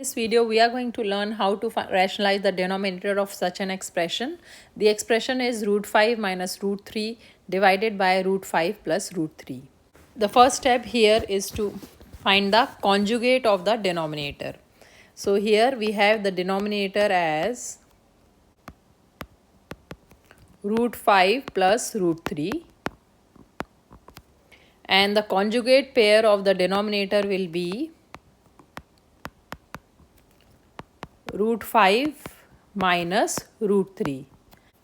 In this video, we are going to learn how to rationalize the denominator of such an expression. The expression is root 5 minus root 3 divided by root 5 plus root 3. The first step here is to find the conjugate of the denominator. So here we have the denominator as root 5 plus root 3, and the conjugate pair of the denominator will be root 5 minus root 3.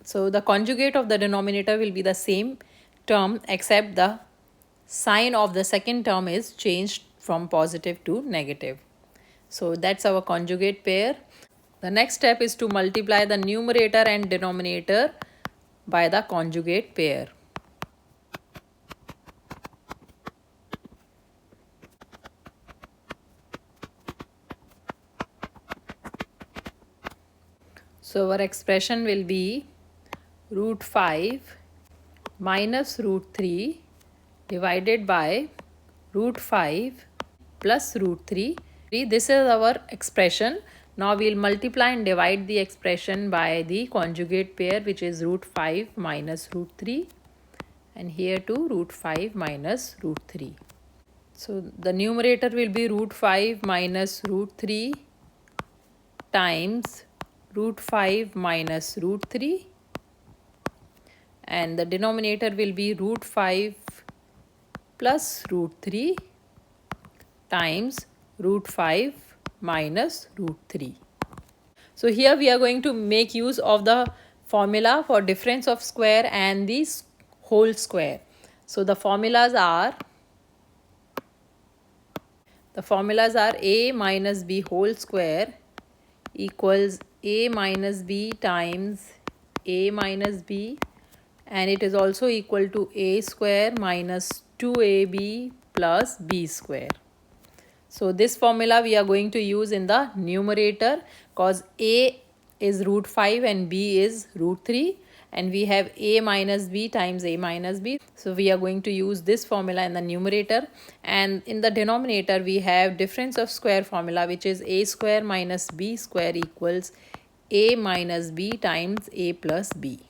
So the conjugate of the denominator will be the same term, except the sign of the second term is changed from positive to negative. So that's our conjugate pair. The next step is to multiply the numerator and denominator by the conjugate pair. So our expression will be root 5 minus root 3 divided by root 5 plus root 3. This is our expression. Now we will multiply and divide the expression by the conjugate pair, which is root 5 minus root 3, and here too root 5 minus root 3. So the numerator will be root 5 minus root 3 times root 5 minus root 3, and the denominator will be root 5 plus root 3 times root 5 minus root 3. So here we are going to make use of the formula for difference of square and the whole square. So the formulas are a minus b whole square equals a minus b times a minus b, and it is also equal to a square minus 2ab plus b square. So this formula we are going to use in the numerator, because a is root 5 and b is root 3, and we have a minus b times a minus b. So we are going to use this formula in the numerator, and in the denominator we have difference of square formula, which is a square minus b square equals a minus b times a plus b.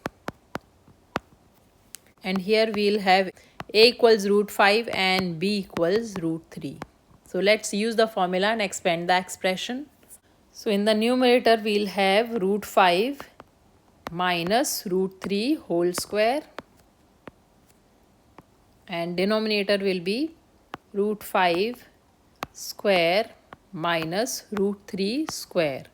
And here we will have a equals root 5 and b equals root 3. So let's use the formula and expand the expression. So in the numerator we will have root 5 minus root 3 whole square, and denominator will be root 5 square minus root 3 square.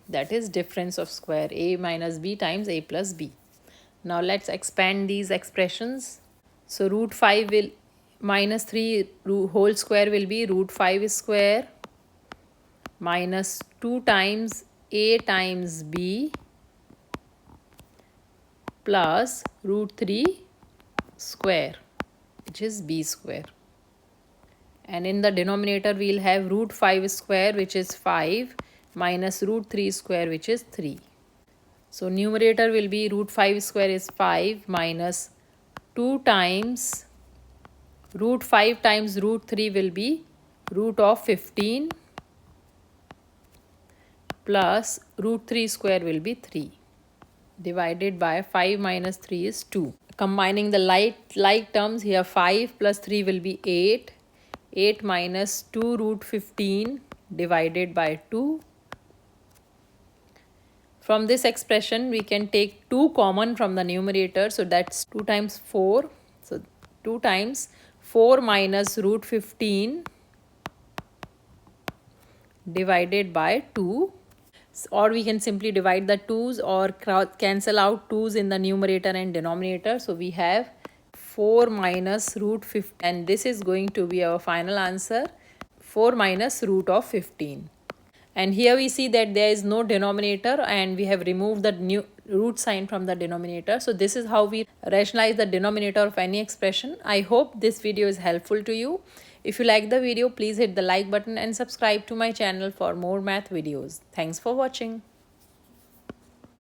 That is difference of square, a minus b times a plus b. Now let's expand these expressions. So root 5 will minus 3 whole square will be root 5 square minus 2 times a times b plus root 3 square, which is b square. And in the denominator we will have root 5 square, which is 5, minus root 3 square, which is 3. So numerator will be root 5 square is 5 minus 2 times root 5 times root 3 will be root of 15 plus root 3 square will be 3 divided by 5 minus 3 is 2. Combining the like terms here, 5 plus 3 will be 8. 8 minus 2 root 15 divided by 2. From this expression we can take 2 common from the numerator, so that's 2 times 4. So 2 times 4 minus root 15 divided by 2, or we can simply divide the 2's or cancel out 2's in the numerator and denominator. So we have 4 minus root 15, and this is going to be our final answer, 4 minus root of 15. And here we see that there is no denominator and we have removed the new root sign from the denominator. So this is how we rationalize the denominator of any expression. I hope this video is helpful to you. If you like the video, please hit the like button and subscribe to my channel for more math videos. Thanks for watching.